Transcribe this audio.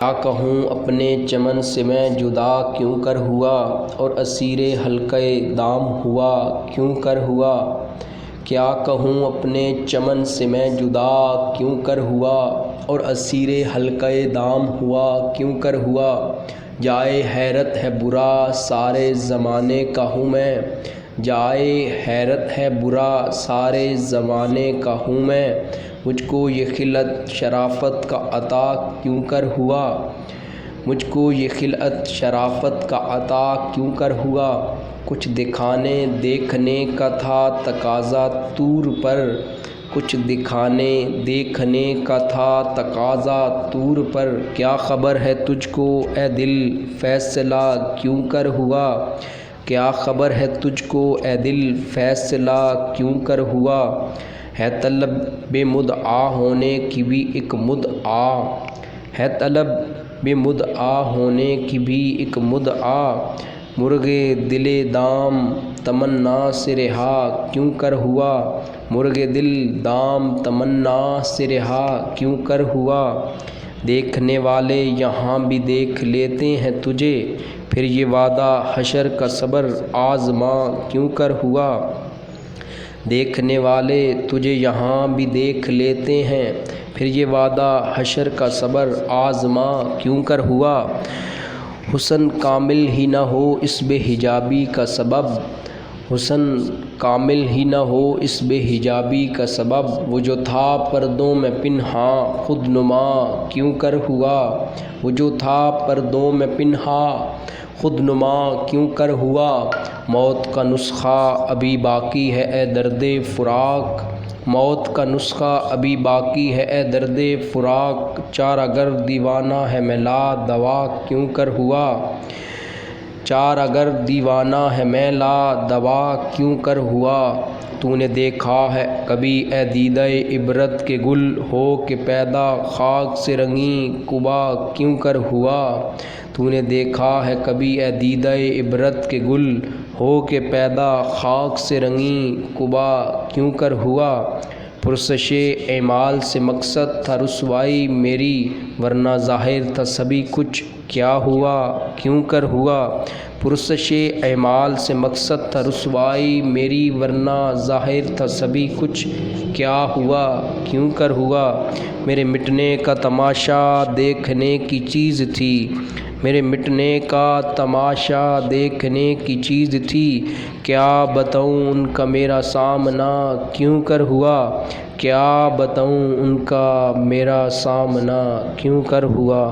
کیا کہوں اپنے چمن سے میں جدا کیوں کر ہوا، اور اسیر حلقۂ دام ہوا کیوں کر ہوا۔ کیا کہوں اپنے چمن سے میں جدا کیوں کر ہوا، اور اسیر حلقۂ دام ہوا کیوں کر ہوا۔ جائے حیرت ہے برا سارے زمانے کا ہوں میں، جائے حیرت ہے برا سارے زمانے کا ہوں میں۔ مجھ کو یہ خلعت شرافت کا عطا کیوں کر ہوا، مجھ کو یہ خلعت شرافت کا عطا کیوں کر ہوا۔ کچھ دکھانے دیکھنے کا تھا تقاضا طور پر، کچھ دکھانے دیکھنے کا تھا تقاضا طور پر۔ کیا خبر ہے تجھ کو اے دل فیصلہ کیوں کر ہوا، کیا خبر ہے تجھ کو اے دل فیصلہ کیوں کر ہوا۔ ہے طلب بے مدعا ہونے کی بھی ایک مدعا، ہے طلب بے مدعا ہونے کی بھی ایک مدعا۔ مرغ دل دام تمنا سے رہا کیوں کر ہوا، مرغ دل دام تمنا سے رہا کیوں کر ہوا۔ دیکھنے والے یہاں بھی دیکھ لیتے ہیں تجھے، پھر یہ وعدہ حشر کا صبر آزما کیوں کر ہوا۔ دیکھنے والے تجھے یہاں بھی دیکھ لیتے ہیں، پھر یہ وعدہ حشر کا صبر آزما کیوں کر ہوا۔ حسن کامل ہی نہ ہو اس بے حجابی کا سبب، حسن کامل ہی نہ ہو اس بے حجابی کا سبب۔ وہ جو تھا پردوں میں پنہاں خود نما کیوں کر ہوا، وہ جو تھا پردوں میں پنہاں خود نما کیوں کر ہوا۔ موت کا نسخہ ابھی باقی ہے اے درد فراق، موت کا نسخہ ابھی باقی ہے اے درد فراق۔ چارہ گر دیوانہ ہے میں لا دوا کیوں کر ہوا، چارہ گر دیوانہ ہے میں لا دوا کیوں کر ہوا۔ تو نے دیکھا ہے کبھی اے دیدہ عبرت کے گل ہو کے پیدا خاک سے رنگیں قبا کیوں کر ہوا۔ تو نے دیکھا ہے کبھی اے دیدہ عبرت کے گل ہو کے پیدا خاک سے رنگیں قبا کیوں کر ہوا۔ پرسش اعمال سے مقصد تھا رسوائی میری، ورنہ ظاہر تھا سبھی کچھ کیا ہوا کیوں کر ہوا۔ پرسش اعمال سے مقصد تھا رسوائی میری، ورنہ ظاہر تھا سبھی کچھ کیا ہوا کیوں کر ہوا۔ میرے مٹنے کا تماشا دیکھنے کی چیز تھی، میرے مٹنے کا تماشا دیکھنے کی چیز تھی، کیا بتاؤں ان کا میرا سامنا کیوں کر ہوا، کیا بتاؤں ان کا میرا سامنا کیوں کر ہوا۔